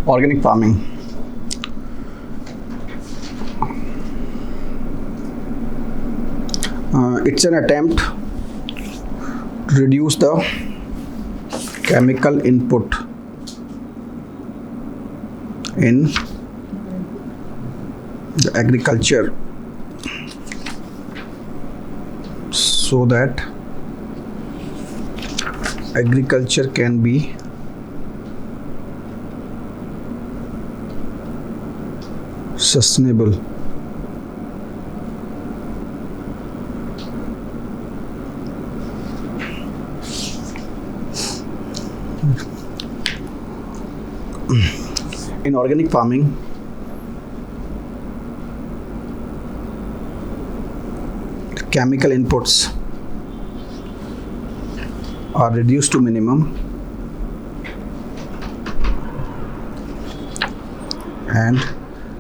Organic farming. It's an attempt to reduce the chemical input in the agriculture so that agriculture can be sustainable. In organic farming, the chemical inputs are reduced to minimum and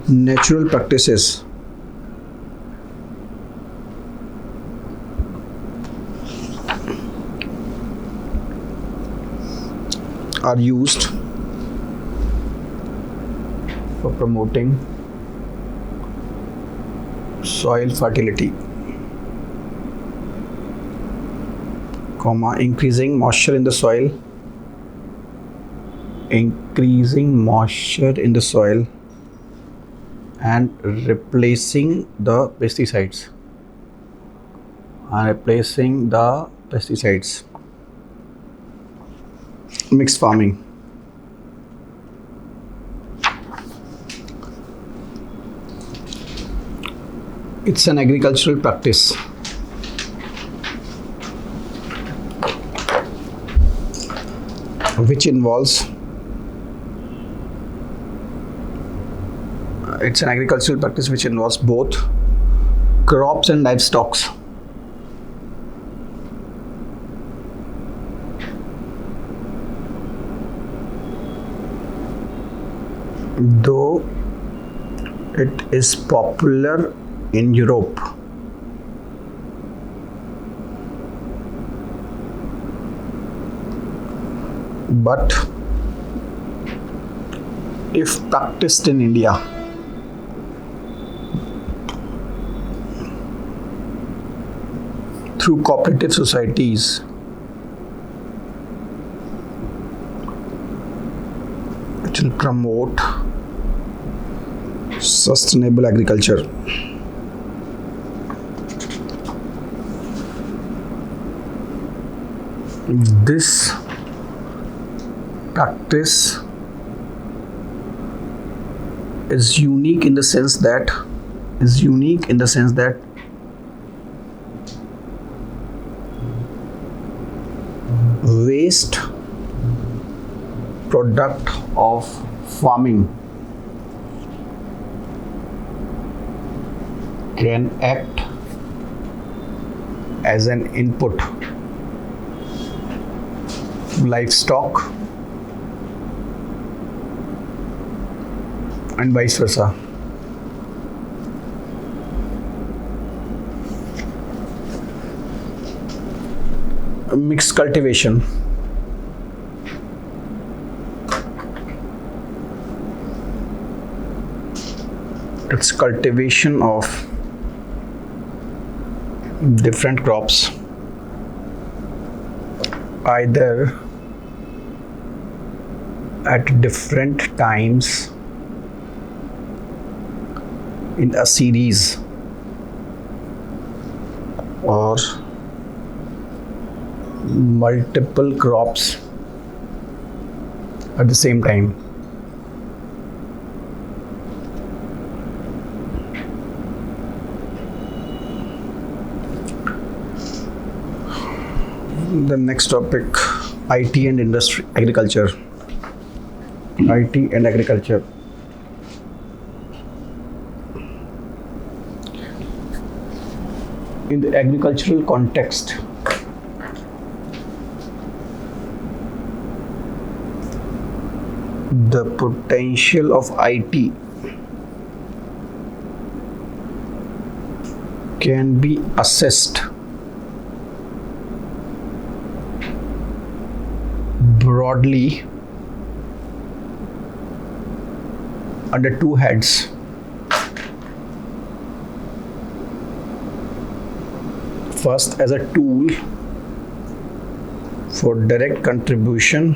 natural practices are used for promoting soil fertility, increasing moisture in the soil, and replacing the pesticides. Mixed farming. It's an agricultural practice which involves both crops and livestock. Though it is popular in Europe, but if practiced in India, through cooperative societies, it will promote sustainable agriculture. This practice is unique in the sense that waste product of farming can act as an input to livestock and vice versa. Mixed cultivation. It's cultivation of different crops either at different times in a series or multiple crops at the same time. The next topic, IT and industry, agriculture. IT and agriculture. In the agricultural context, the potential of IT can be assessed broadly under two heads. First, as a tool for direct contribution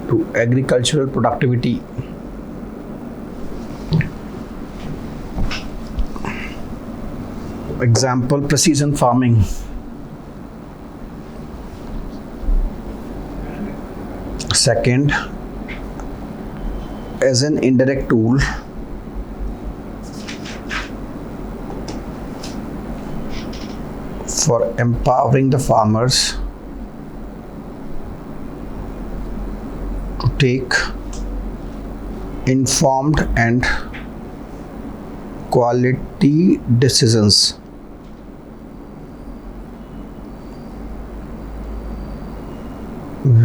to agricultural productivity. Example, precision farming. Second, as an indirect tool for empowering the farmers to take informed and quality decisions.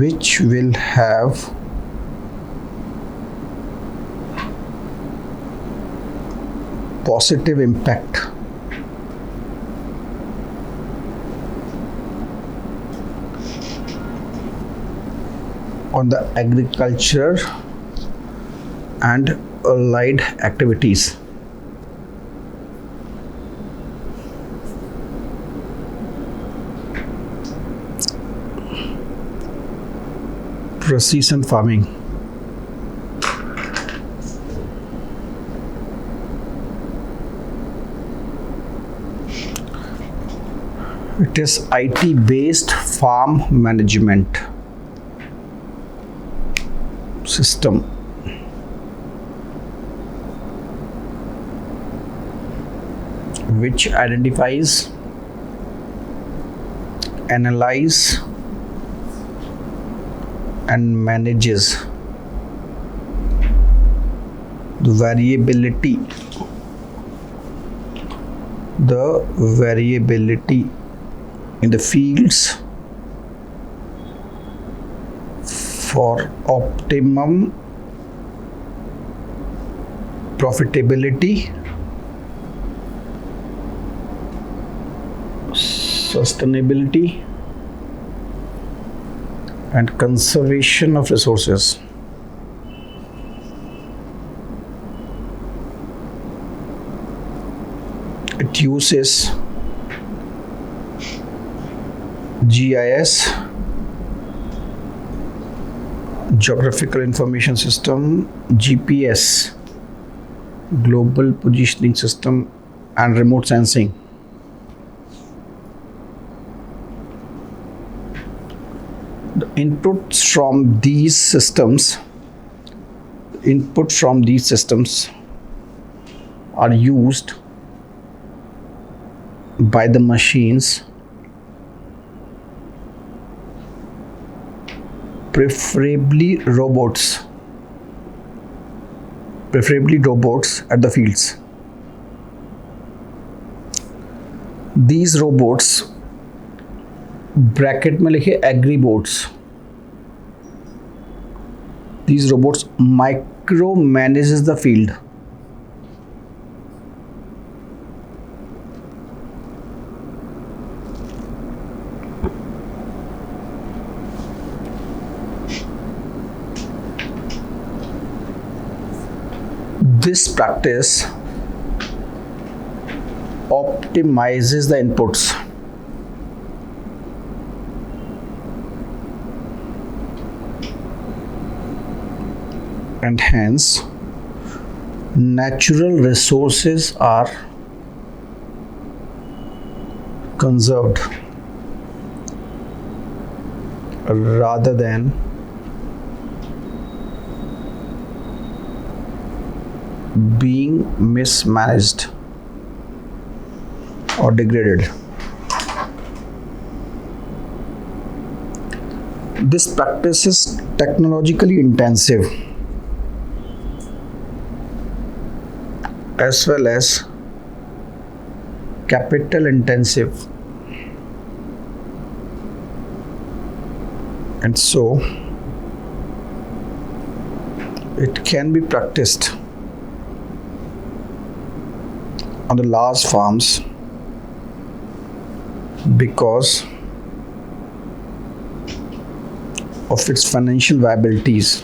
Which will have positive impact on the agriculture and allied activities. Precision farming. It is IT based farm management system which identifies, analyze and manages the variability in the fields for optimum profitability, sustainability and conservation of resources. It uses GIS, Geographical Information System, GPS, Global Positioning System and remote sensing. The inputs from these systems are used by the machines, preferably robots at the fields. These robots bracket में लिखे agri bots. These robots micromanages the field. This practice optimizes the inputs and hence natural resources are conserved rather than being mismanaged or degraded. This practice is technologically intensive as well as capital intensive, and so it can be practiced on the large farms because of its financial viabilities.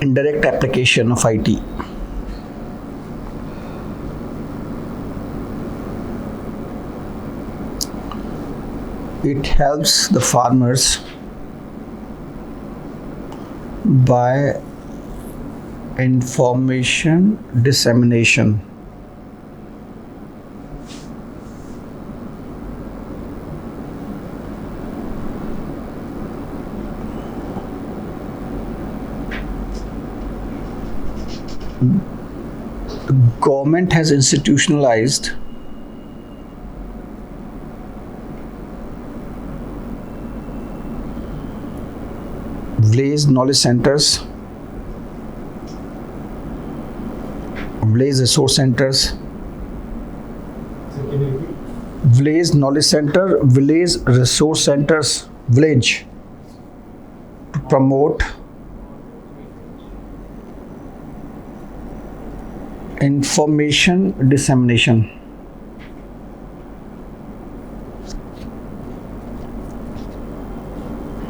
indirect application of IT. It helps the farmers by information dissemination. The government has institutionalized village knowledge centers, village resource centers, village knowledge center, village resource centers, village, to promote information dissemination.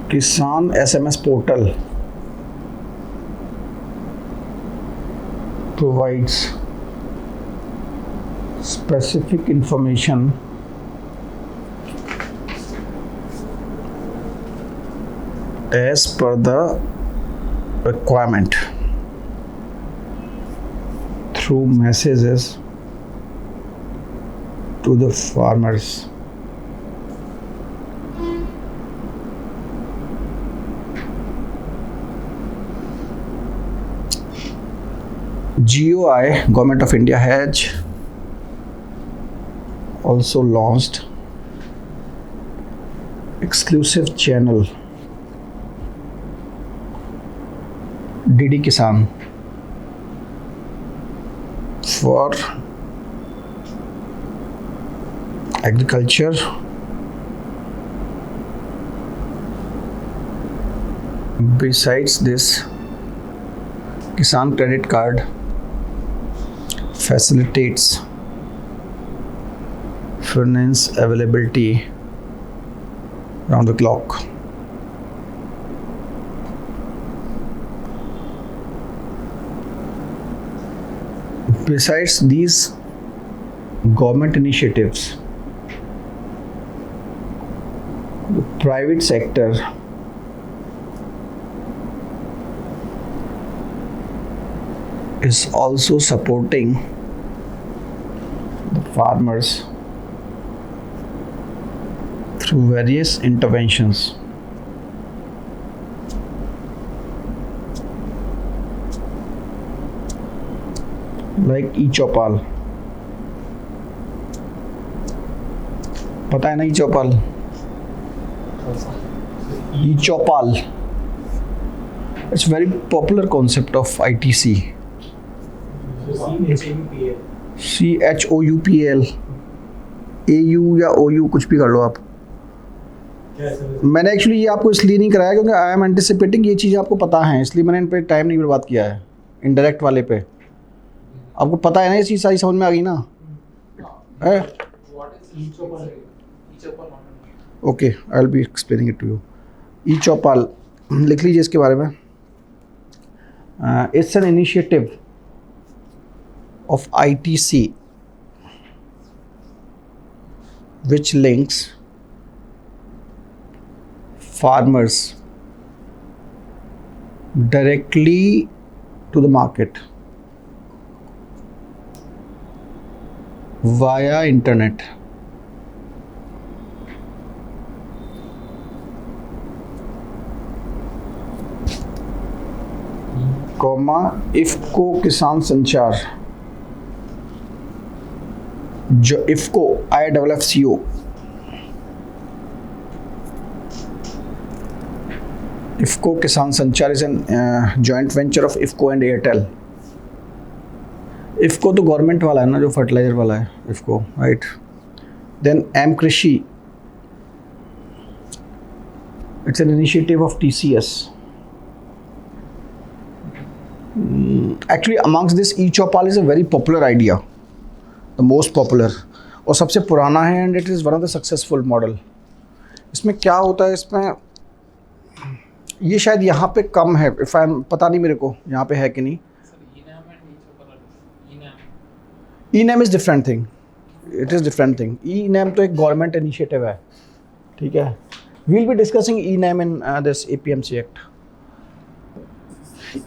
Kisan SMS portal provides specific information as per the requirement through messages to the farmers. GOI, Government of India, has also launched exclusive channel DD Kisan for agriculture, besides this, Kisan credit card facilitates finance availability round the clock. Besides these government initiatives, the private sector is also supporting the farmers through various interventions. Like e-Chopal. पता है ना e-Chopal? e-Chopal. It's very popular concept of ITC. CHOUPL. AU या OU कुछ भी कर लो आप. मैंने actually ये आपको इसलिए नहीं कराया क्योंकि आई एम एंटिसिपेटिंग ये चीज़ आपको पता है, इसलिए मैंने इन पे टाइम नहीं बर्बाद किया है. इनडायरेक्ट वाले पे आपको पता है ना, ये चीज़ सारी समझ में आ गई ना. Okay, I will be explaining it to you. e-Chopal लिख लीजिए इसके बारे में. It's an initiative of ITC which links farmers directly to the market via internet. Comma IFFCO किसान संचार, जो इफ़को IFFCO इफ़को किसान संचार is an joint venture of IFFCO and Airtel. IFFCO तो गवर्नमेंट वाला है ना, जो फर्टिलाइजर वाला है इफ़को, राइट. देन एम कृषि, it's an initiative of TCS. Actually amongst this e-Chopal is a very popular idea, the most popular और सबसे पुराना है, and it is one of the successful model. इसमें क्या होता है, इसमें ये शायद यहाँ पे कम है, इफ आई पता नहीं मेरे को यहाँ पे है कि नहीं। E NAM is different thing, it is different thing. E NAM तो एक गवर्नमेंट इनिशिएटिव है, ठीक है। We'll be discussing e NAM in this APMC act.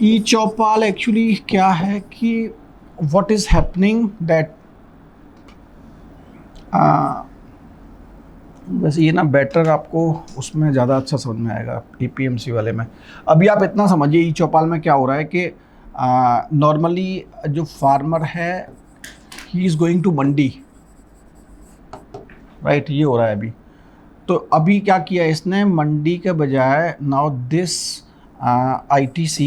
E Chaupal actually क्या है कि व्हाट इज हैपनिंग दैट, बस ये ना बेटर आपको उसमें ज़्यादा अच्छा समझ में आएगा APMC वाले में। अभी आप इतना समझिए ई चौपाल में क्या हो रहा है कि नॉर्मली जो फार्मर है he is going to mandi, right, ये हो रहा है अभी। तो अभी क्या किया इसने, मंडी के बजाय now this ITC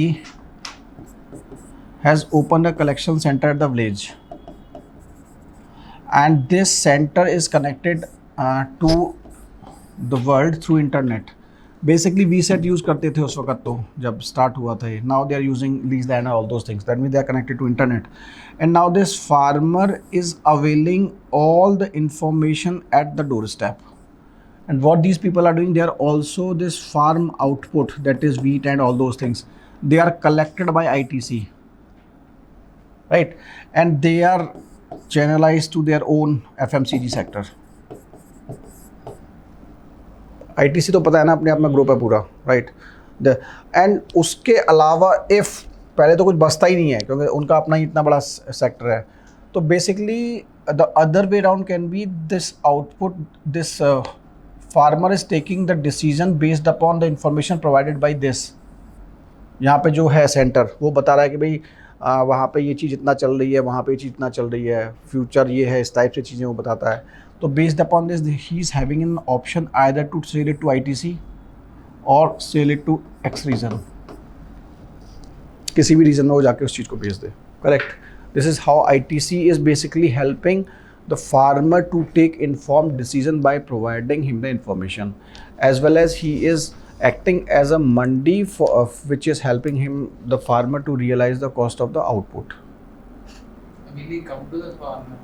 has opened a collection center at the village, and this center is connected to the world through internet. Basically VSAT use करते थे उस वक्त, तो जब start हुआ था ये। Now they are using lease land and all those things, that means they are connected to internet, and now this farmer is availing all the information at the doorstep. And what these people are doing, they are also this farm output, that is wheat and all those things, they are collected by ITC, right, and they are channelized to their own FMCG sector. ITC तो पता है ना अपने आप में group है पूरा, right. And उसके अलावा इफ पहले तो कुछ बचता ही नहीं है क्योंकि उनका अपना ही इतना बड़ा सेक्टर है, तो basically the other way around can be this output, this farmer is taking the decision based upon the information provided by this. यहाँ पे जो है सेंटर वो बता रहा है कि भाई वहाँ पे ये चीज़ इतना चल रही है, वहाँ पे ये चीज़ इतना चल रही है, फ्यूचर ये है, इस टाइप से चीज़ें वो बताता है। तो based upon this he is having an option either to sell it to ITC और sell it to X region, किसी भी रीजन में वो जाके उस चीज़ को बेच दे, correct. This is how ITC is basically helping the farmer to take informed decision by providing him the information, as well as he is acting as a mandi for which is helping him, the farmer, to realize the cost of the output. Will he come to the farmer?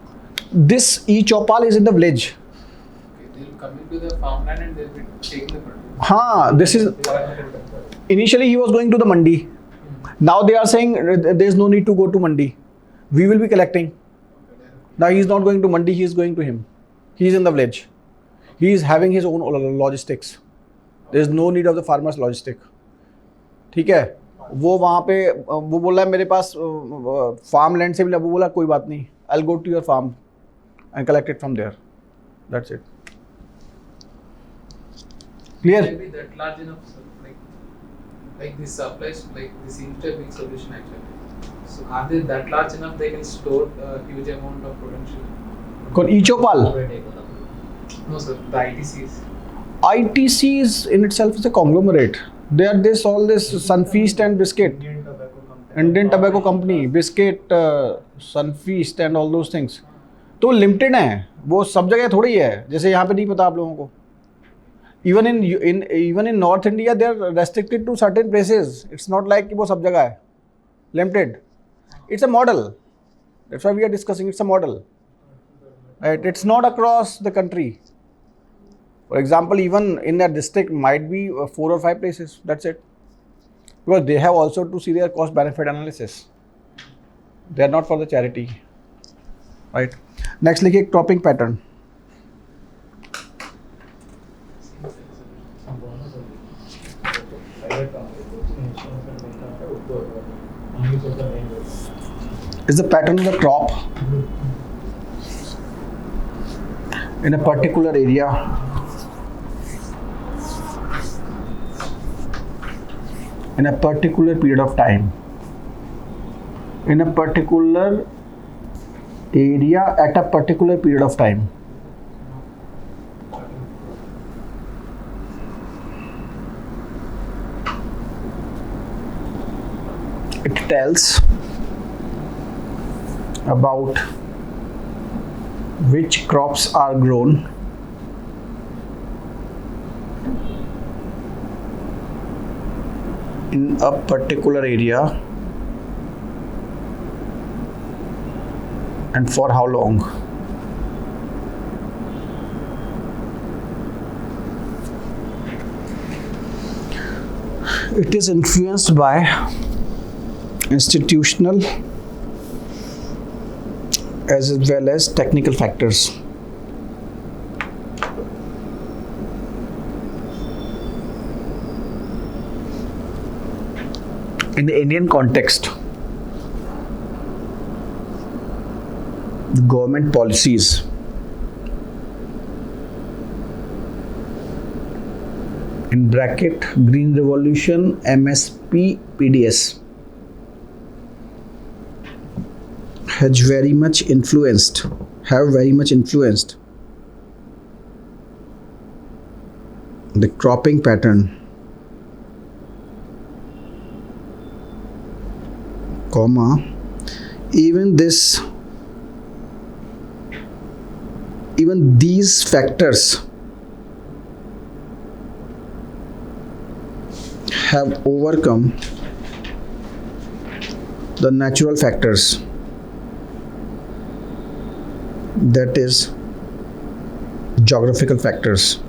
This e-chopal is in the village. Okay, they'll come into the farmland and they'll be taking the produce. हाँ, this is initially he was going to the mandi. Now they are saying there is no need to go to mandi. We will be collecting. Now he is not going to mandi, he is going to him. He is in the village. He is having his own logistics. There is no need of the farmer's logistic. ठीक है, वो वहाँ पे वो बोला है मेरे पास farm land से मिला, वो बोला कोई बात नहीं, I'll go to your farm and collect it from there. That's it. Clear? Maybe that large enough, like this supplies, like this seems to be a big solution actually. So are they that large enough they can store a huge amount of potential? कौन e-chopal? No sir, the ITCs. ITC is in itself is a conglomerate. They are this all this Sunfeast and Biscuit, Indian Tobacco Company, Biscuit, Sunfeast and all those things. तो limited हैं, वो सब जगह थोड़ी है, जैसे यहाँ पे नहीं पता आप लोगों को। Even in North India they are restricted to certain places. It's not like कि वो सब जगह है, limited. It's a model. That's why we are discussing. It's a model, right? It's not across the country. For example, even in a district might be 4 or 5 places. That's it. Because they have also to see their cost-benefit analysis. They are not for the charity, right? Next, लिखिए cropping pattern. Is the pattern of the crop in a particular area in a particular period of time, in a particular area at a particular period of time. It tells about which crops are grown in a particular area and for how long. It is influenced by institutional as well as technical factors. In the Indian context, the government policies in bracket Green Revolution, MSP, PDS have very much influenced the cropping pattern, comma, even these factors have overcome the natural factors, that is geographical factors.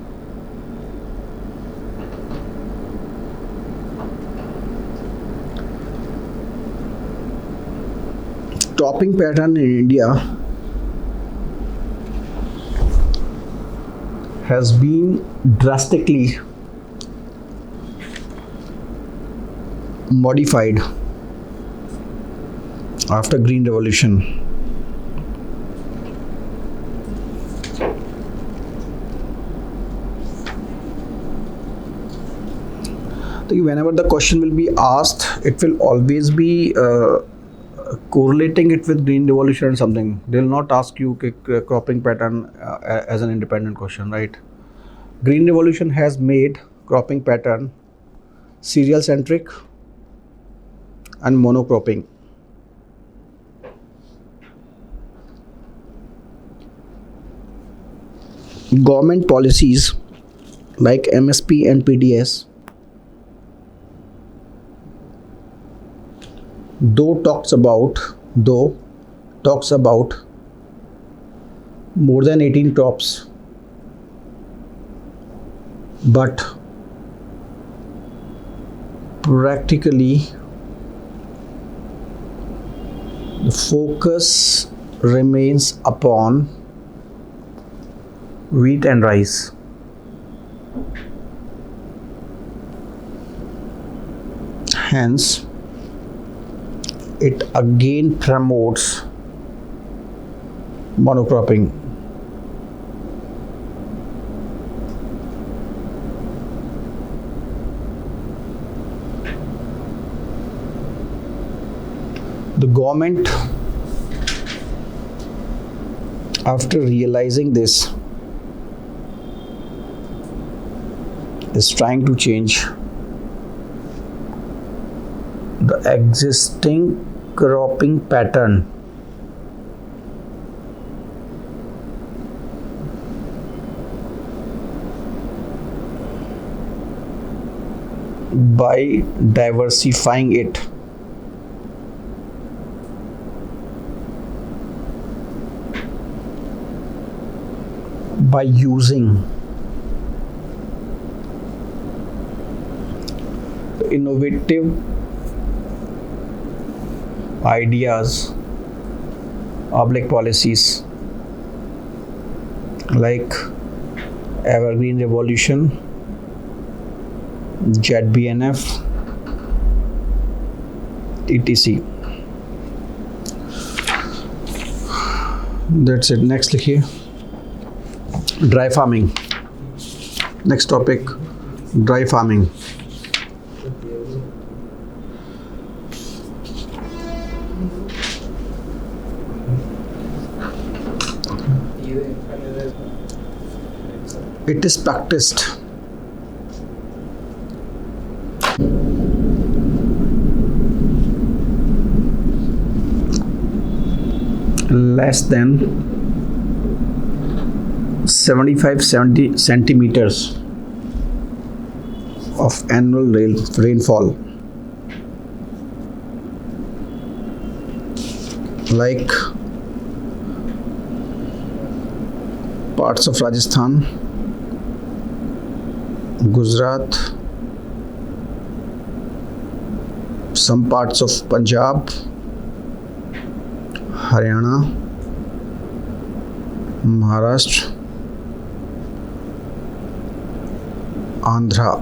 Cropping pattern in India has been drastically modified after Green Revolution. Whenever the question will be asked, it will always be correlating it with Green Revolution or something. They will not ask you cropping pattern as an independent question, right? Green Revolution has made cropping pattern cereal centric and monocropping. Government policies like MSP and PDS though talks about more than 18 crops, but practically the focus remains upon wheat and rice. Hence, it again promotes monocropping. The government, after realizing this, is trying to change the existing cropping pattern by diversifying it. By using innovative ideas, public policies like Evergreen Revolution, ZBNF, etc. That's it. Next लिखिए dry farming. Next topic, dry farming. It is practiced less than 75-70 centimeters of annual rainfall, like parts of Rajasthan, Gujarat, some parts of Punjab, Haryana, Maharashtra, Andhra.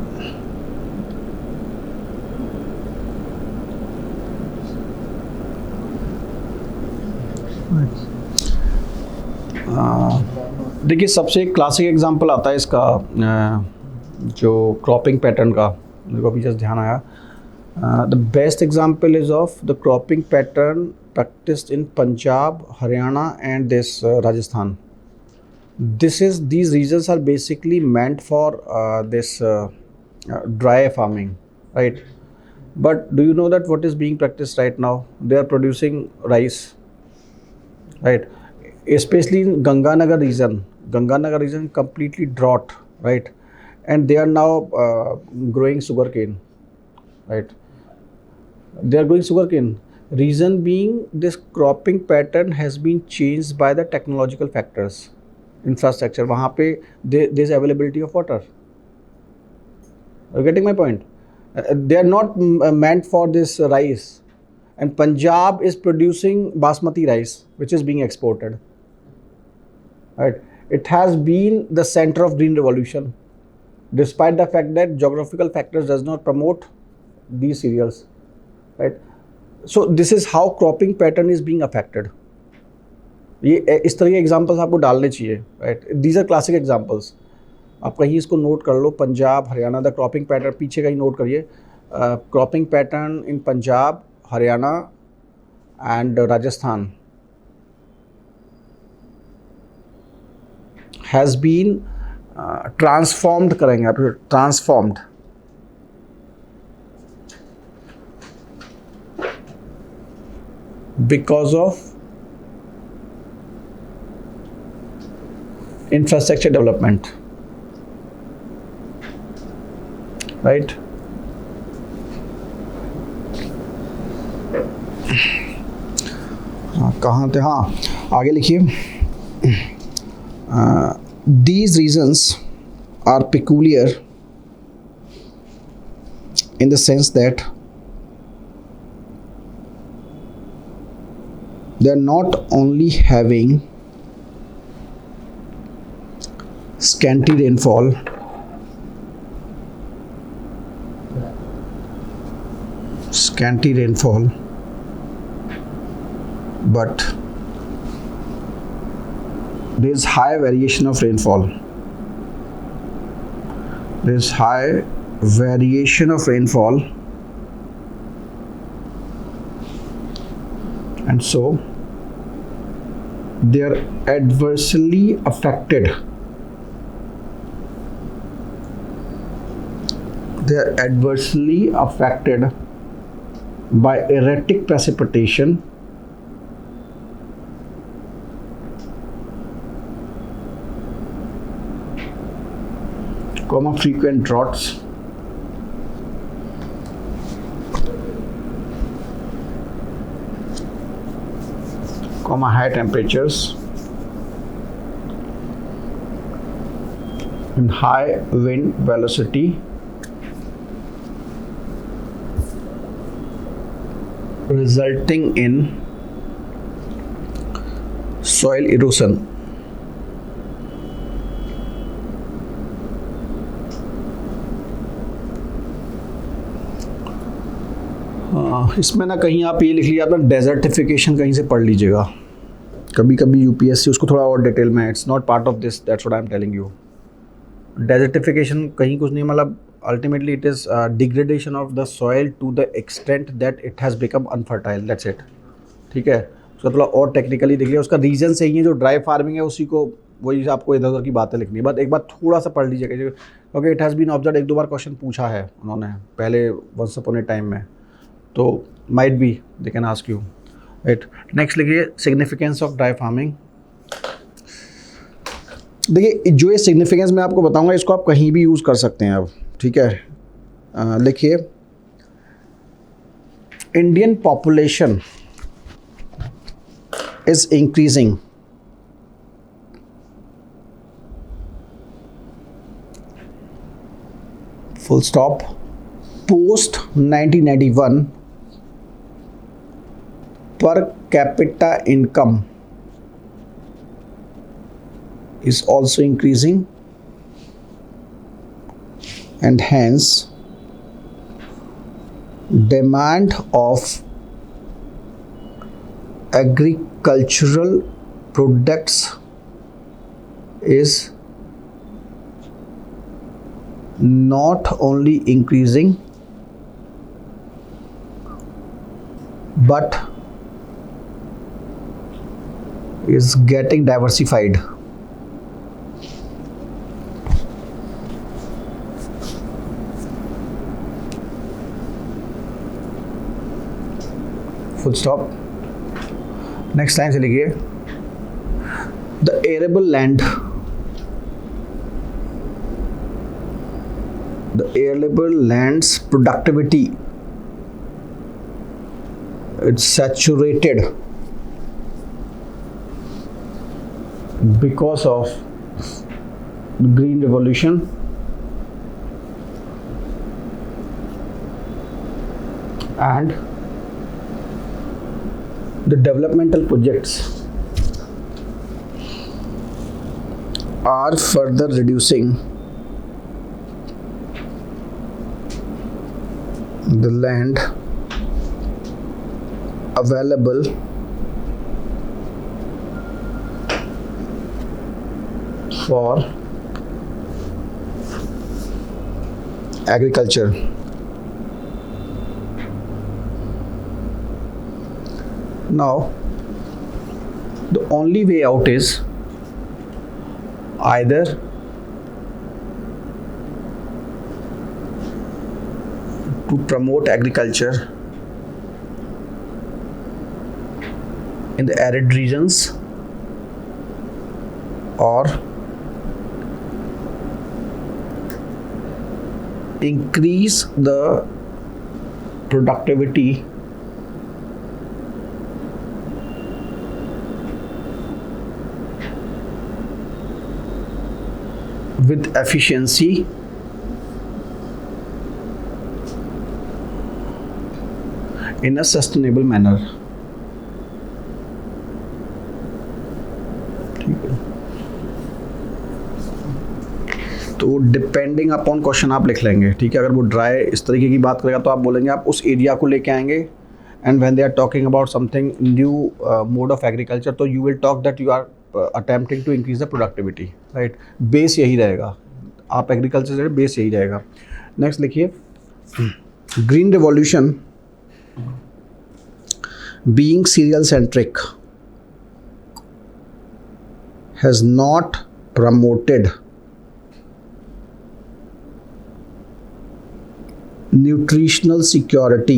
देखिए सबसे एक classic example आता है इसका जो cropping pattern का, मेरे को अभी जस्ट ध्यान आया. The best example is of the cropping pattern practised in Punjab, Haryana and this Rajasthan. These regions are basically meant for this dry farming, right? But do you know that what is being practiced right now? They are producing rice, right? Especially in Ganganagar region. Ganganagar region completely drought, right? And they are now growing sugarcane, right? They are growing sugarcane. Reason being, this cropping pattern has been changed by the technological factors. Infrastructure, वहाँ पे there is availability of water. Are you getting my point? They are not meant for this rice, and Punjab is producing basmati rice which is being exported. Right? It has been the center of green revolution, despite the fact that geographical factors does not promote these cereals. Right? So this is how cropping pattern is being affected. ये इस तरह के examples आपको डालने चाहिए, right? These are classic examples. आप कहीं इसको नोट कर लो, Punjab, Haryana, the cropping pattern पीछे कहीं नोट करिए. Cropping pattern in Punjab, Haryana and Rajasthan has been transformed, करेंगे आप, transformed because of infrastructure development, right? कहाँ थे? हाँ, आगे लिखिए. These reasons are peculiar in the sense that they are not only having scanty rainfall, but there is high variation of rainfall. There is high variation of rainfall, and so they are adversely affected. They are adversely affected by erratic precipitation, frequent droughts, high temperatures, and high wind velocity, resulting in soil erosion. इसमें ना कहीं आप ये लिख लीजिए, अपना desertification कहीं से पढ़ लीजिएगा. कभी कभी यूपीएससी उसको थोड़ा और डिटेल में, it's not part of this, that's what I am telling you. Desertification कहीं कुछ नहीं, मतलब ultimately it is degradation of the soil to the extent that it has become unfertile, that's it. ठीक है, उसका थोड़ा और टेक्निकली देख लिया. उसका रीजन सही है, जो ड्राई फार्मिंग है उसी को, वही आपको इधर उधर की बातें लिखनी है. बट एक बार थोड़ा सा पढ़ लीजिएगा, क्योंकि इट हैज़ बीन ऑब्जर्व, एक दो बार क्वेश्चन पूछा है उन्होंने पहले वंस अपॉन ए टाइम में, तो might be they can ask you, right? Next लिखिए, सिग्निफिकेंस ऑफ ड्राई फार्मिंग. देखिए जो ये सिग्निफिकेंस मैं आपको बताऊंगा, इसको आप कहीं भी यूज़ कर सकते हैं अब, ठीक है? लिखिए, Indian population is increasing, full stop, post 1991 per capita income is also increasing, and hence demand of agricultural products is not only increasing but is getting diversified. Full stop. Next line से लिखिए, the arable land, the arable lands productivity it's saturated because of green revolution and the developmental projects are further reducing the land available for agriculture. Now, the only way out is either to promote agriculture in the arid regions or increase the productivity with efficiency in a sustainable manner. तो depending upon question आप लिख लेंगे, ठीक है। अगर वो dry इस तरीके की बात करेगा तो आप बोलेंगे आप उस एरिया को लेके आएंगे, and when they are talking about something new mode of agriculture तो you will talk that you are attempting to increase the productivity, right. Base यही रहेगा, आप एग्रीकल्चर से बेस यही रहेगा। नेक्स्ट लिखिए, green revolution being serial centric has not promoted nutritional security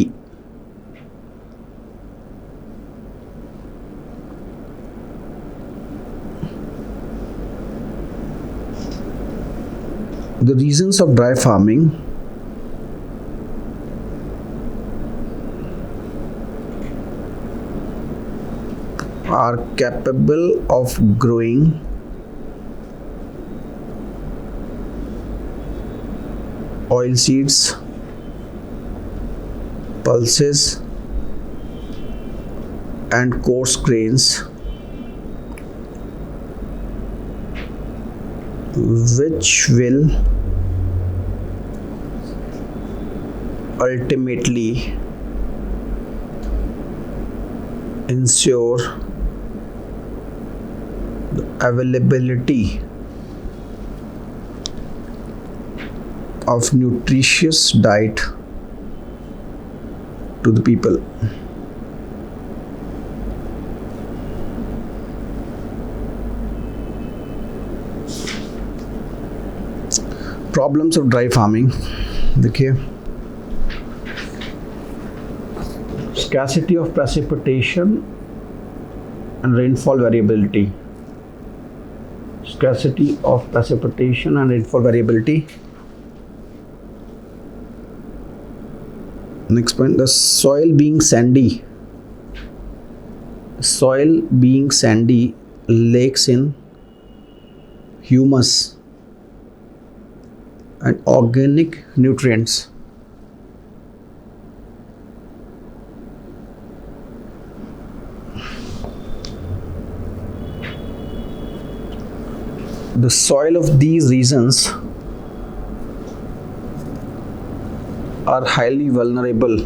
the reasons of dry farming are capable of growing oil seeds, pulses and coarse grains which will ultimately ensure the availability of nutritious diet to the people. Problems of dry farming, देखिए, scarcity of precipitation and rainfall variability, scarcity of precipitation and rainfall variability. Next point, the soil being sandy, lacks in humus and organic nutrients. The soil of these regions are highly vulnerable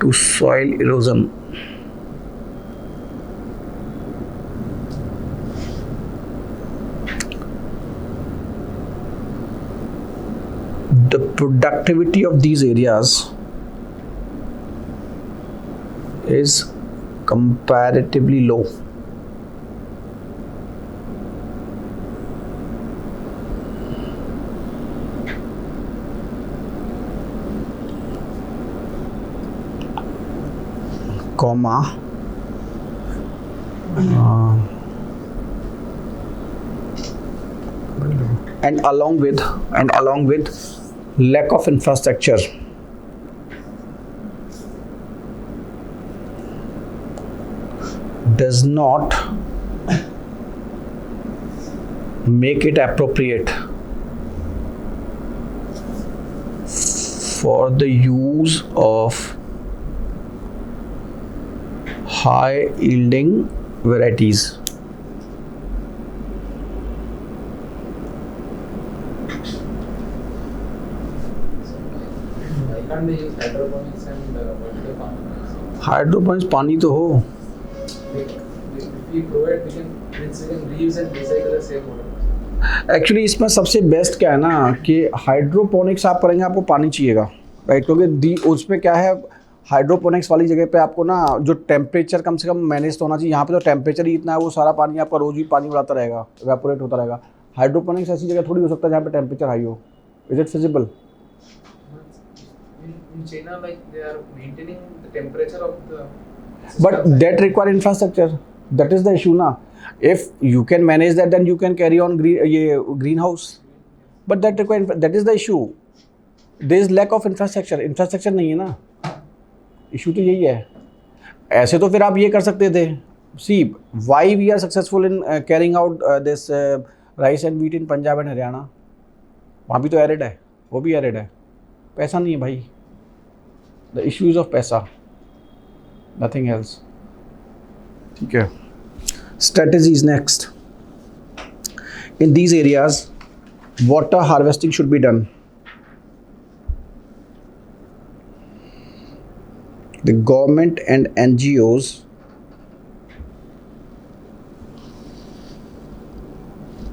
to soil erosion. The productivity of these areas is comparatively low. Comma, and along with lack of infrastructure, does not make it appropriate for the use of high yielding varieties. Why can't they use hydroponics and vertical farming? Hydroponics पानी तो हो. If we provide, we can reuse and recycle the same water. Actually इसमें सबसे best क्या है ना कि hydroponics आप करेंगे आपको पानी चाहिएगा, राइट, क्योंकि उसमें क्या है, हाइड्रोपोनिक्स वाली जगह पे आपको ना जो टेम्परेचर कम से कम मैनेज तो होना चाहिए. यहाँ पे तो टेम्परेचर ही इतना है, वो सारा पानी आपका रोज ही पानी उड़ाता रहेगा, इवेपोरेट होता रहेगा. हाइड्रोपोनिक्स ऐसी जगह थोड़ी हो सकता है जहाँ पे टेम्परेचर हाई हो. Is it feasible? In China, like they are maintaining the temperature of the. But that require infrastructure. That is the issue ना. If you can manage that, then you can carry on greenhouse. But that is the issue. There is lack of infrastructure. Infrastructure नहीं है ना. Issue तो यही है. ऐसे तो फिर आप ये कर सकते थे. See, why we are successful in carrying out this rice and wheat in Punjab and Haryana? वहाँ भी तो arid है, वो भी arid है. पैसा नहीं है भाई. The issue is of पैसा, nothing else. ठीक है. Strategies next. In these areas, water harvesting should be done. The government and NGOs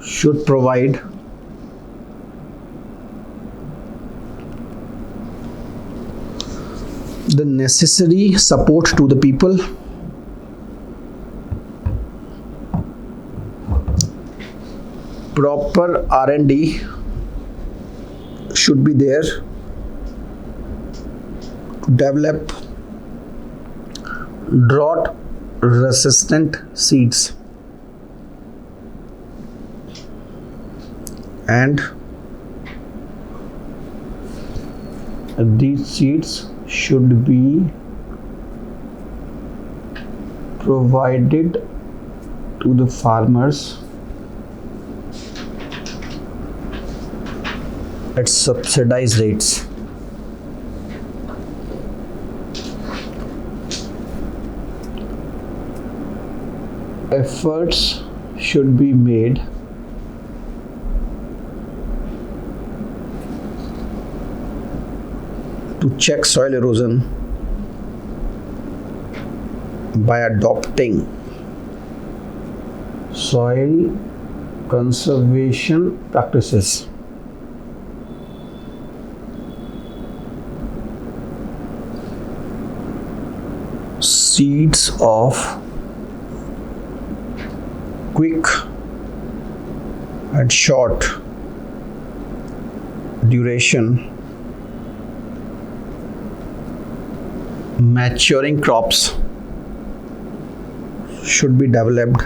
should provide the necessary support to the people. Proper R&D should be there to develop drought resistant seeds, and these seeds should be provided to the farmers at subsidized rates. Efforts should be made to check soil erosion by adopting soil conservation practices. Seeds of quick and short duration maturing crops should be developed.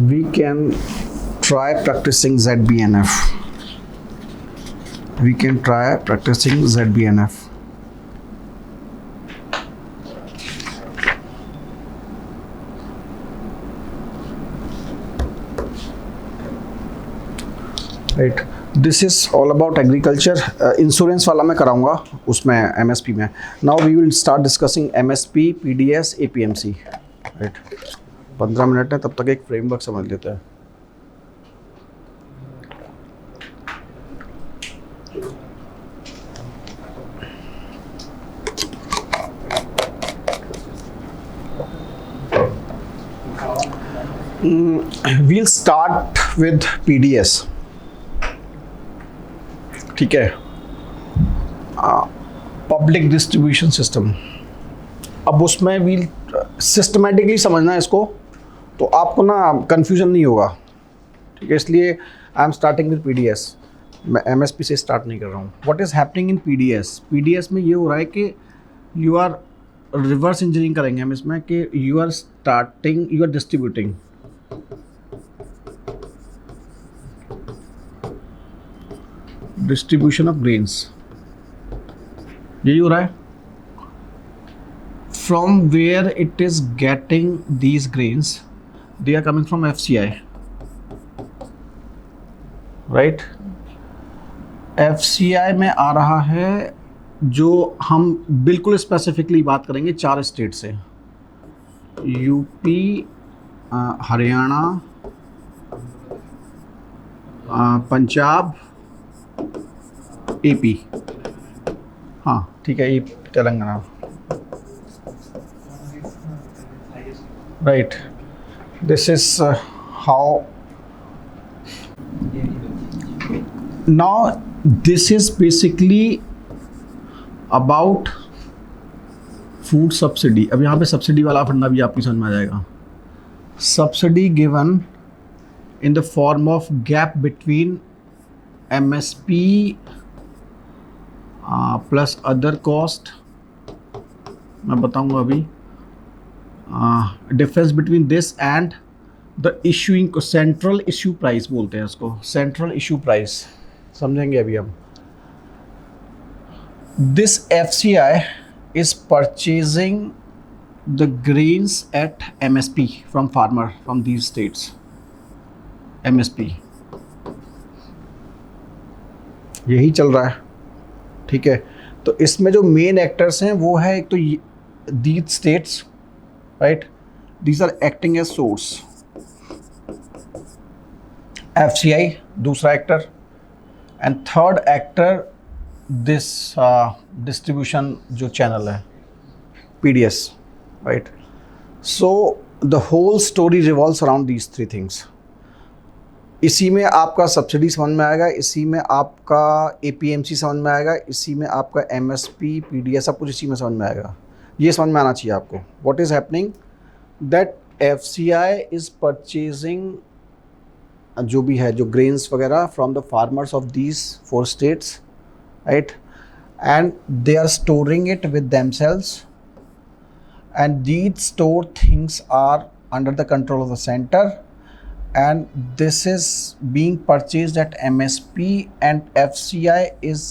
We can try practicing ZBNF. We can try practicing ZBNF. Right. This is all about agriculture. Insurance वाला मैं कराऊंगा उसमें MSP में। Now we will start discussing MSP, PDS, APMC. Right, 15 minute है, तब तक एक framework समझ लेते हैं। We'll start with PDS, ठीक है, पब्लिक डिस्ट्रीब्यूशन सिस्टम। अब उसमें वील सिस्टमेटिकली समझना है इसको, तो आपको ना कंफ्यूजन नहीं होगा, ठीक है। इसलिए I am starting with PDS, मैं MSP से स्टार्ट नहीं कर रहा हूँ। What is happening in PDS में ये हो रहा है कि यू आर रिवर्स इंजीनियरिंग करेंगे हम इसमें, कि you are distributing distribution of grains. यही हो रहा है। From where it is getting these grains, they are coming from FCI, right. FCI में आ रहा है, जो हम बिल्कुल स्पेसिफिकली बात करेंगे 4 स्टेट से, यूपी, हरियाणा, पंजाब, AP, हाँ ठीक है, Telangana, right. This is how now this is basically about food subsidy. अब यहाँ पे सब्सिडी वाला फंडा भी आपकी समझ में आ जाएगा। Subsidy given in the form of gap between MSP plus other cost, मैं बताऊंगा अभी। Difference between this and the issuing को सेंट्रल इशू प्राइस बोलते हैं इसको, सेंट्रल इशू प्राइस समझेंगे अभी हम। This FCI is purchasing the grains at MSP from farmer from these states, MSP। यही चल रहा है, ठीक है। तो इसमें जो मेन एक्टर्स हैं वो है, एक तो these states, right, these are acting as source. FCI दूसरा actor, and third actor this distribution जो चैनल है PDS, right. So the whole story revolves around these 3 things. इसी में आपका सब्सिडी समझ में आएगा, इसी में आपका APMC समझ में आएगा, इसी में आपका MSP, PDS, सब कुछ इसी में समझ में आएगा। ये समझ में आना चाहिए आपको। What is happening that FCI is purchasing जो भी है, जो ग्रेन्स वगैरह from the farmers of these 4 states, right, and they are storing it with themselves, and these stored things are under the control of the center, and this is being purchased at MSP, and FCI is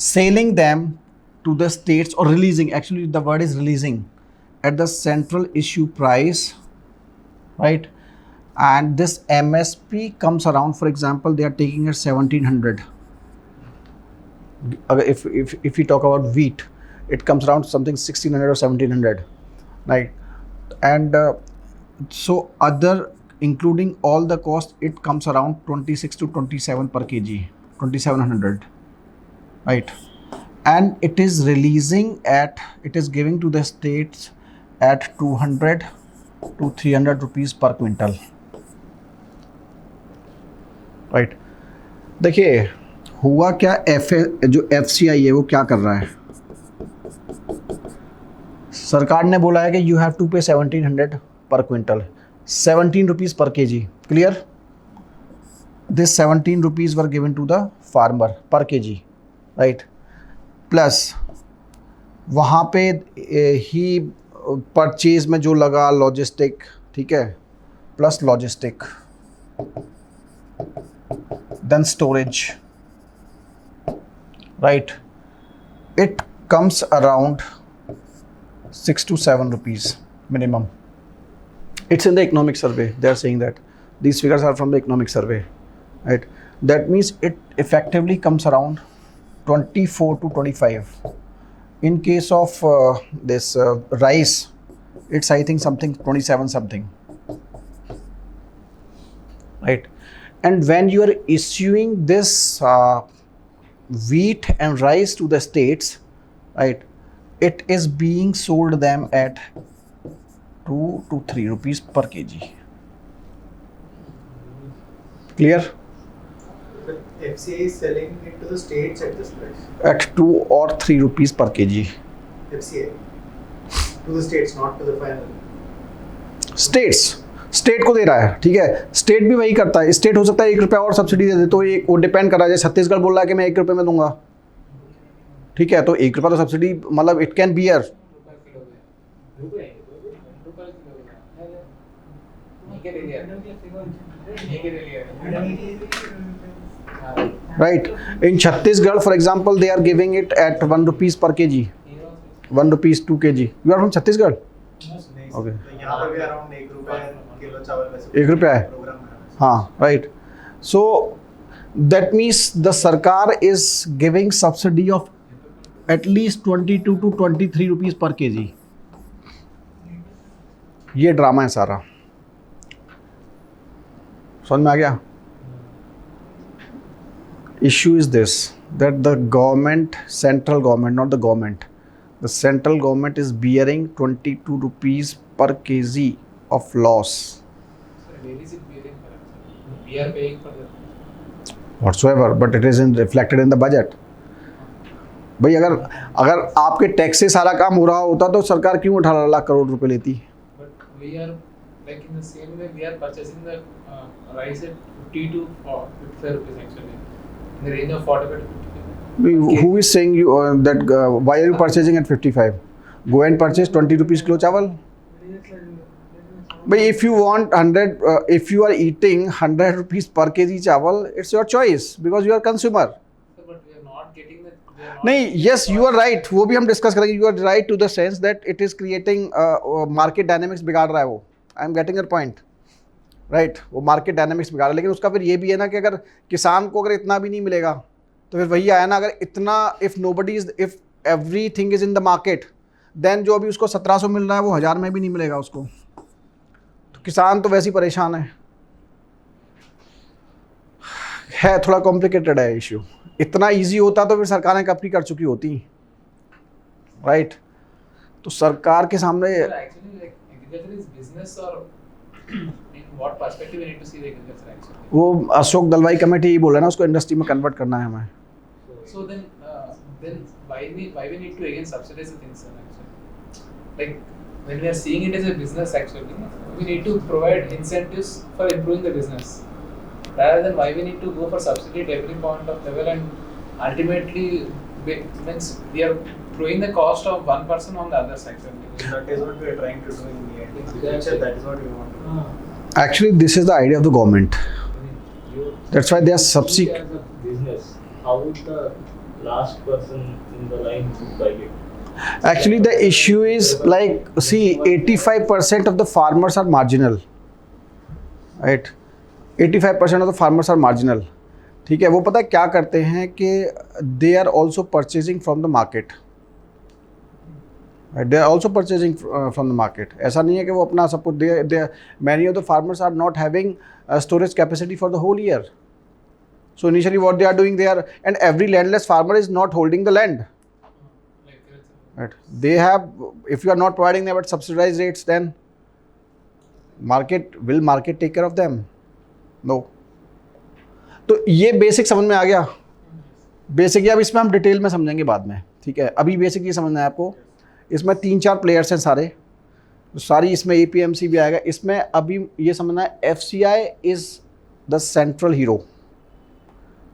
selling them to the states, or releasing, actually the word is releasing, at the central issue price, right. And this MSP comes around, for example, they are taking it 1700. If we talk about wheat, it comes around something 1600 or 1700, right. And so other, including all the cost, it comes around 26 to 27 per kg, 2700, right. And it is releasing at, it is giving to the states at 200 to 300 rupees per quintal, right. देखिए हुआ क्या, जो FCI है वो क्या कर रहा है, सरकार ने बोला है कि you have to pay 1700 per quintal, 17 rupees per KG, clear. This 17 rupees were given to the farmer per KG, right. Plus वहाँ पे ही परचेज में जो लगा लॉजिस्टिक, ठीक है, plus logistic, then storage, right, it comes around 6 to 7 rupees minimum. It's in the economic survey, they are saying that these figures are from the economic survey, right. that means it effectively comes around 24 to 25. In case of this rice, it's I think something 27 something, right? And when you are issuing this wheat and rice to the states, right, it is being sold them at 2 to 3 rupees per kg. Clear? But FCI is selling it to the states at this price. At 2 or 3 rupees per kg. FCI to the states, not to the final. State को दे रहा है, ठीक है, state भी वही करता है. State हो सकता है 1 रुपया और सब्सिडी दे दे, तो ये वो डिपेंड कर रहा है. जैसे छत्तीसगढ़ बोल रहा है कि मैं 1 रुपये में दूंगा, ठीक है, तो 1 रुपया तो सब्सिडी, मतलब it can bear. Right. In Chhattisgarh, for example, they are giving it at 1 rupees per kg. 1 rupees 2 kg. You are from Chhattisgarh? Okay. तो यहाँ पर भी अराउंड 1 रुपया किलो चावल का 1 रुपया है. प्रोग्राम है. हाँ, right. So that means the Sarkar is giving subsidy of at least 22 to 23 rupees per kg. ये ड्रामा है सारा. समझ में आ गया? Issue is this, that the government, central government, not the government, the central government is bearing 22 rupees per kg of loss. Where is it bearing for us? We are paying for that. Whatsoever, but it isn't reflected in the budget. भाई अगर आपके tax से सारा काम हो रहा होता तो सरकार क्यों 18 लाख करोड़ रुपए लेती? But we are like in the same way we are purchasing the rice at 50 to 55 rupees actually, in the range of 45 to 55. Who is saying you that why are you purchasing at 55? Go and purchase 20 rupees kilo chawal. But if you want 100, if you are eating 100 rupees per kg chawal, it's your choice because you are consumer. So, but we are not getting that. we are not नहीं, getting yes, the you are cost. right. वो भी हम discuss करेंगे. You are right to the sense that it is creating market dynamics बिगाड़ रहा है वो. I am getting your point. Right, वो मार्केट डायनामिक्स बिगाड़ रहा है. लेकिन उसका फिर ये भी है ना कि अगर किसान को अगर इतना भी नहीं मिलेगा तो फिर वही आया ना, अगर इतना if everything is in the market, then जो अभी उसको 1700 मिल रहा है वो 1000 में भी नहीं मिलेगा उसको. तो किसान तो वैसे ही परेशान है थोड़ा कॉम्प्लिकेटेड है इश्यू. इतना इजी होता तो फिर सरकारें कब की कर चुकी होती, राइट. तो सरकार के सामने So actually, like agriculture is business, or in what perspective we need to see the agriculture actually? वो अशोक दलवाई कमेटी ही बोल रहा है ना, उसको इंडस्ट्री में कन्वर्ट करना है हमें. So then why we need to again subsidize the things actually? Like when we are seeing it as a business actually, we need to provide incentives for improving the business, rather than why we need to go for subsidy at every point of level, and ultimately means we are throwing the cost of one person on the other section. That is what we are trying to do in the end. Agriculture, that is what we want to do. Actually, this is the idea of the government. That's why they are As a business, how would the last person in the line buy it? Actually, the issue is like, see, 85% of the farmers are marginal, right? 85% of the farmers are marginal. ठीक है, वो पता है क्या करते हैं कि they are also purchasing from the market. Right? They are also purchasing from the market. ऐसा नहीं है कि वो अपना सब कुछ they many of the farmers are not having storage capacity for the whole year. So initially what they are doing, and every landless farmer is not holding the land. Like Right. They have, if you are not providing them at subsidized rates, then will market take care of them? No. तो ये basic समझ में आ गया. Basic, अब इसमें हम detail में समझेंगे बाद में, ठीक है. अभी बेसिक ये समझना है आपको. इसमें 3-4 प्लेयर्स हैं सारे, सारी इसमें APMC भी आएगा. इसमें अभी ये समझना है FCI is the central hero,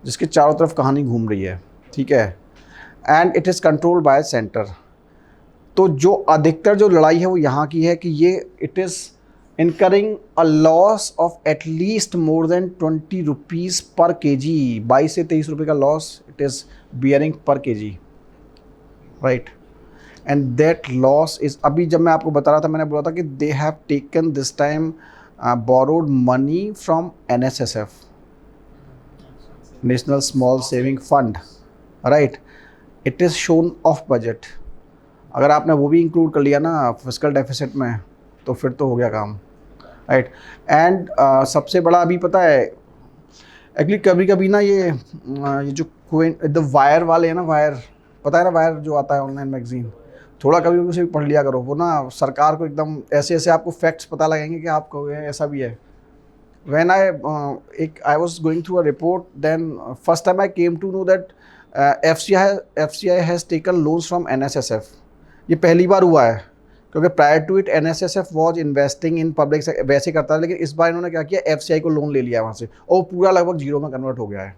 जिसके चारों तरफ कहानी घूम रही है, ठीक है. And it is controlled by centre. तो जो अधिकतर जो लड़ाई है वो यहाँ की है कि ये it is incurring a loss of at least more than 20 rupees per kg. 22 से 23 रुपये का loss it is bearing per kg, right? And that loss is, अभी जब मैं आपको बता रहा था, मैंने बोला था कि they have taken this time borrowed money from NSSF. National small saving fund, right, it is shown of budget. अगर आपने वो भी इंक्लूड कर लिया ना फिस्कल डेफिसिट में तो फिर तो हो गया काम, राइट। एंड सबसे बड़ा अभी पता है एक्चुअली कभी कभी ना ये जो द वायर वाले हैं ना, वायर पता है ना, वायर जो आता है ऑनलाइन मैगजीन, थोड़ा कभी उसे भी पढ़ लिया करो। वो ना सरकार को एकदम ऐसे ऐसे आपको फैक्ट्स पता लगेंगे कि आप कहोगे ऐसा भी है। When I was going through a report, then first time I came to know that FCI has taken loans from NSSF. ये पहली बार हुआ है क्योंकि prior to it NSSF was investing in public वैसे करता है, लेकिन इस बार इन्होंने क्या किया, FCI को लोन ले लिया वहाँ से और पूरा लगभग जीरो में कन्वर्ट हो गया है।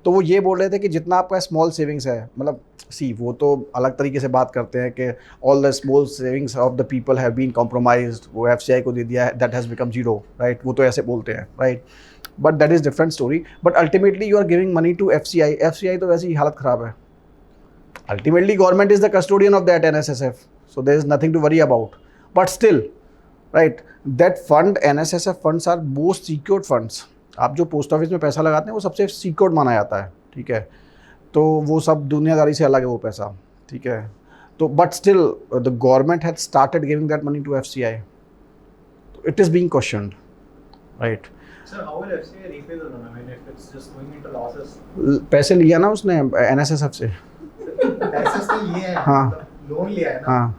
तो वो ये बोल रहे थे कि जितना आपका स्मॉल सेविंग्स है, मतलब सी वो तो अलग तरीके से बात करते हैं कि all the small savings of the people have been compromised, वो FCI को दे दिया है, that has become zero, right, वो तो ऐसे बोलते हैं, right, but that is different story. But ultimately you are giving money to FCI तो वैसे ही हालत ख़राब है। Ultimately government is the custodian of that NSSF, so there is nothing to worry about, but still, right, that fund, NSSF funds are most secured funds। आप जो post office में पैसा लगाते हैं वो सबसे सिक्योर्ड माना जाता है, ठीक है, तो वो सब दुनियादारी से अलग है वो पैसा, ठीक है। तो but still the government had started giving that money to FCI, it is being questioned, right. Sir, how will FCI repay the loan? I mean, if it's just going into losses. पैसे लिया ना उसने NSSF से, पैसे तो लिए हैं, हाँ, लोन लिया है ना, हाँ,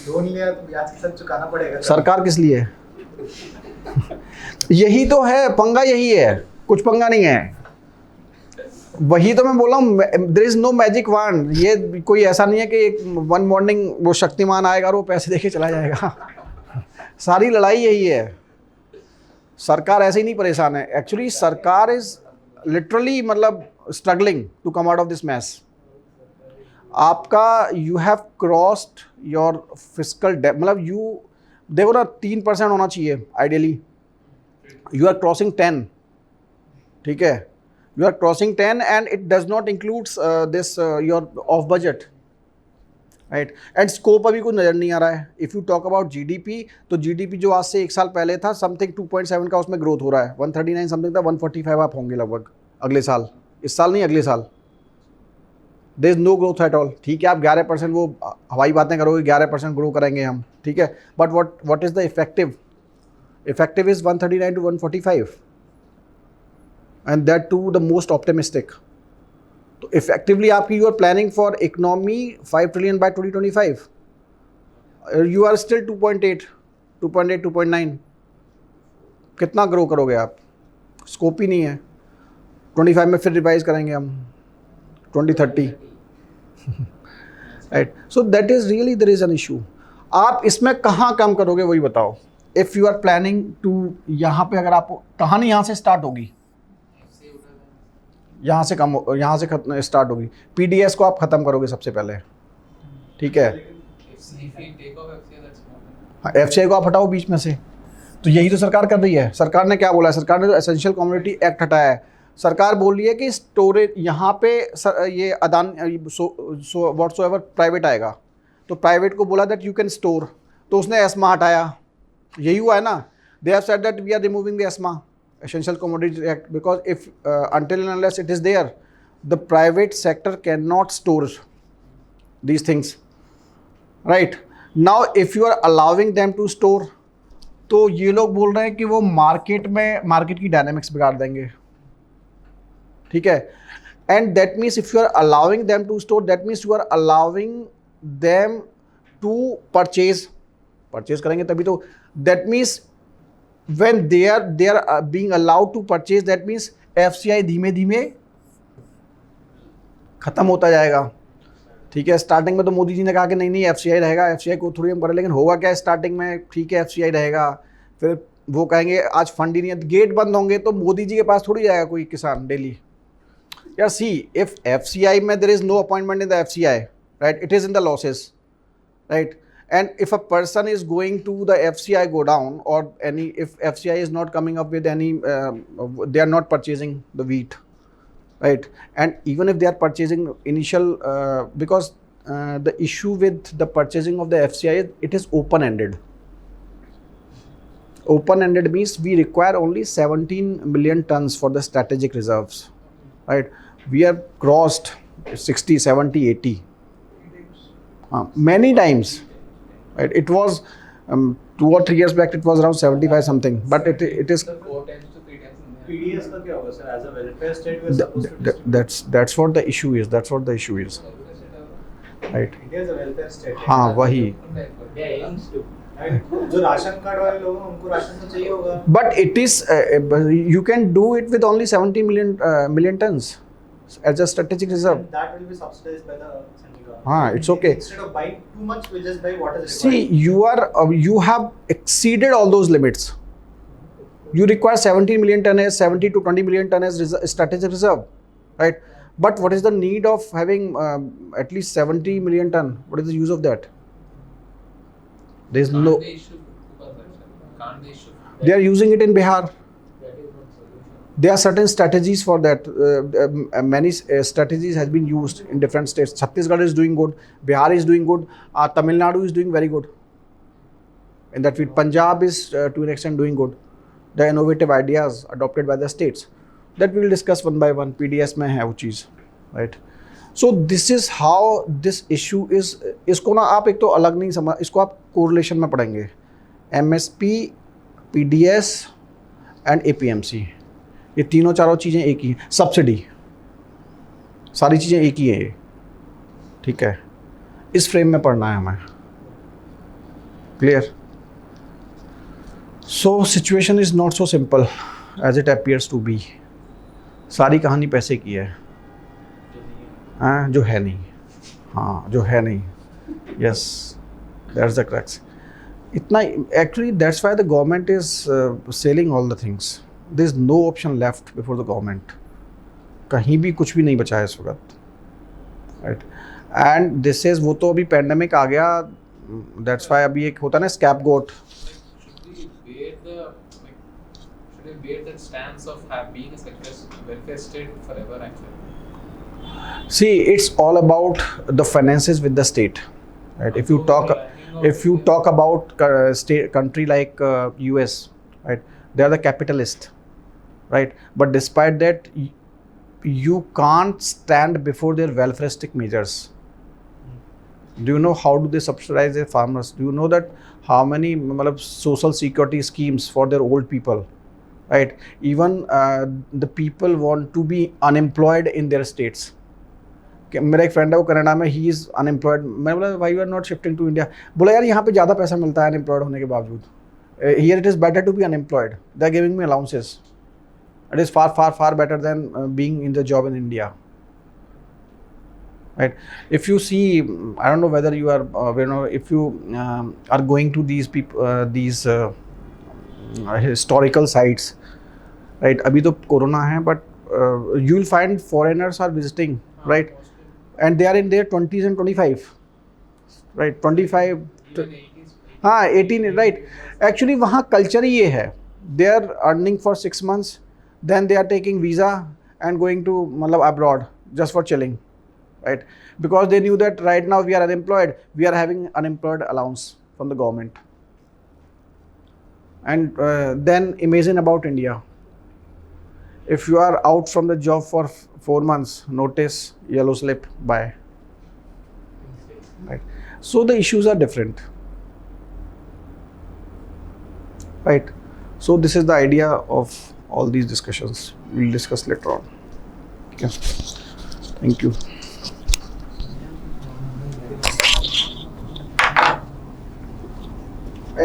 लोन लिया तो ब्याज के साथ चुकाना पड़ेगा। सरकार किस लिए यही तो है पंगा, यही है, कुछ पंगा नहीं है। वही तो मैं बोला हूँ, देयर इज नो मैजिक वांड। ये कोई ऐसा नहीं है कि एक वन मॉर्निंग वो शक्तिमान आएगा और वो पैसे देके चला जाएगा। सारी लड़ाई यही है। सरकार ऐसे ही नहीं परेशान है, एक्चुअली सरकार इज लिटरली मतलब struggling to come out of this mess. आपका you have crossed your fiscal date, मतलब यू देखो ना 3% होना चाहिए आइडियली, यू आर क्रॉसिंग 10, ठीक है, you are crossing 10 and it does not includes this your off budget, right, and scope अभी कोई नज़र नहीं आ रहा है। if you talk about GDP, तो GDP जो आज से एक साल पहले था समथिंग 2.7 का, उसमें ग्रोथ हो रहा है, 139 समथिंग था, 145 आप होंगे लगभग अगले साल, इस साल नहीं अगले साल। there is no growth at all, ठीक है, आप 11% वो हवाई बातें करोगे 11% ग्रो करेंगे हम, ठीक है, but what is the effective is 139 to 145, and that too the most optimistic। तो effectively आपकी you are planning for economy 5 trillion by 2025, you are still 2.8, 2.9, कितना ग्रो करोगे आप? स्कोप ही नहीं है। 25 में फिर रिवाइज करेंगे हम 2030, right. So that is really there is an issue. आप इसमें कहाँ कम करोगे वही बताओ। If you are planning to, यहाँ पे अगर आपको कहानी यहाँ से स्टार्ट होगी, यहाँ से कम, यहाँ से स्टार्ट होगी। PDS को आप ख़त्म करोगे सबसे पहले, ठीक है, हाँ, FCI को आप हटाओ बीच में से। तो यही तो सरकार कर रही है। सरकार ने क्या बोला है? सरकार ने तो एसेंशियल कमोडिटी एक्ट हटाया है। सरकार बोल रही है कि स्टोरेज यहाँ पे ये अदान व्हाट्सोएवर प्राइवेट आएगा तो प्राइवेट को बोला दैट यू कैन स्टोर, तो उसने एस्मा हटाया। यही हुआ है ना। They have said that we are removing the ESMA, Essential Commodities Act, because if until and unless it is there, the private sector cannot store these things, right? Now if you are allowing them to store, तो ये लोग बोल रहे हैं कि वो market की dynamics बिगाड़ देंगे, ठीक है। And that means if you are allowing them to store, that means you are allowing them to purchase करेंगे तभी तो। That means when they are being allowed to purchase, that means FCI धीमे धीमे ख़त्म होता जाएगा, ठीक है। स्टार्टिंग में तो मोदी जी ने कहा कि नहीं FCI रहेगा, FCI को थोड़ी हम करें, लेकिन होगा क्या स्टार्टिंग में? ठीक है FCI रहेगा, फिर वो कहेंगे आज फंड ही नहीं है, गेट बंद होंगे तो मोदी जी के पास थोड़ी जाएगा कोई किसान डेली। यार सी, इफ FCI में there is no appointment in the FCI, right, it is in the losses, right, and if a person is going to the FCI go down, or if FCI is not coming up with any, they are not purchasing the wheat, right, and even if they are purchasing initial, because the issue with the purchasing of the FCI is it is open-ended. Open-ended means we require only 17 million tons for the strategic reserves, right? We are crossed 60, 70, 80. Many times, right? It was 2 or 3 years back, it was around 75 something, but it is 4 times to 3 times. PDS का क्या होगा sir? As a welfare state, we are supposed to distribute. that's what the issue is. That's what the issue is, right? India is a welfare state. हाँ वही. Yeah, aims to. Right? जो ration card वाले लोग हैं उनको ration तो चाहिए होगा. But it is you can do it with only 70 million tons as a strategic reserve. And that will be subsidized by the central government. हाँ, it's okay. Instead of buying too much, we just buy what is required. See, you have exceeded all those limits. You require 17 million ton as 70 to 20 million ton as strategic reserve, right? But what is the need of having at least 70 million ton? What is the use of that? There is no. Can't they issue coupons, actually? Can't they issue? They are using it in Bihar. That is one solution. There are certain strategies for that. Many strategies has been used in different states. Chhattisgarh is doing good. Bihar is doing good. Tamil Nadu is doing very good. In that field, Punjab is to an extent doing good. The innovative ideas adopted by the states that we will discuss one by one. PDS में है वो चीज़, right? So this is how this issue is. इसको ना आप एक तो अलग नहीं समझ, इसको आप correlation में पढ़ेंगे. MSP, PDS and APMC, ये तीनों चारों चीज़ें एक ही हैं. Subsidy, सारी चीज़ें एक ही हैं ये, ठीक है? इस फ्रेम में पढ़ना है हमें. Clear? So situation is not so simple as it appears to be. सारी कहानी पैसे की है, हाँ जो है नहीं, हाँ जो है नहीं. Yes, that's the crux. इतना actually that's why the government is selling all the things. There is no option left before the government. कहीं भी कुछ भी नहीं बचा है इस वक्त, right? And this is वो तो अभी pandemic आ गया. That's why अभी एक होता है ना scapegoat. Should we bear that stance of being a welfare state forever, actually? See, it's all about the finances with the state, right? If you talk about state country like US, right? They are the capitalist, right? But despite that, you can't stand before their welfareistic measures. Do you know how do they subsidize their farmers? Do you know that how many social security schemes for their old people, right? Even the people want to be unemployed in their states. मेरा एक friend है वो Canada में, he is unemployed. मैं बोला why you are not shifting to India? बोला यार यहाँ पे ज़्यादा पैसा मिलता है अनएम्प्लॉयड होने के बावजूद. Here it is better to be unemployed. They are giving me allowances. It is far better than being in the job in India. Right? If you see, I don't know whether you are, if you are going to these historical sites, right? अभी तो corona है, but you will find foreigners are visiting, right? And they are in their 20s and 25, right? 25, Even 80s. हाँ 18, right? Actually वहाँ culture ही ये है. They are earning for 6 months, then they are taking visa and going to abroad just for chilling. Right? Because they knew that right now we are unemployed, we are having unemployed allowance from the government. And then imagine about India. If you are out from the job for 4 months, notice, yellow slip, bye. Right? So the issues are different. Right? So this is the idea of all these discussions. We'll discuss later on. Okay. Thank you.